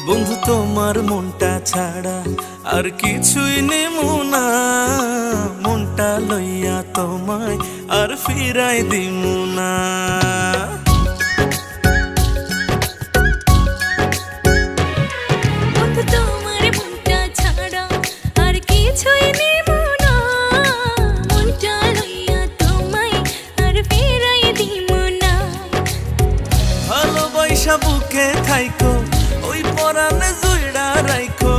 বন্ধু তোমার মনটা ছাড়া আর কিছুই নেমু না, মনটা লইয়া তোমায় আর ফিরাই দিমু না। বন্ধু তোমার মনটা ছাড়া আর কিছুই নেব না, মনটা লইয়া তোমায় আর ফিরাই দিব না। ভালোবাসা বুকে থাইকো, ওই পরাণে জুইড়া রাইখো,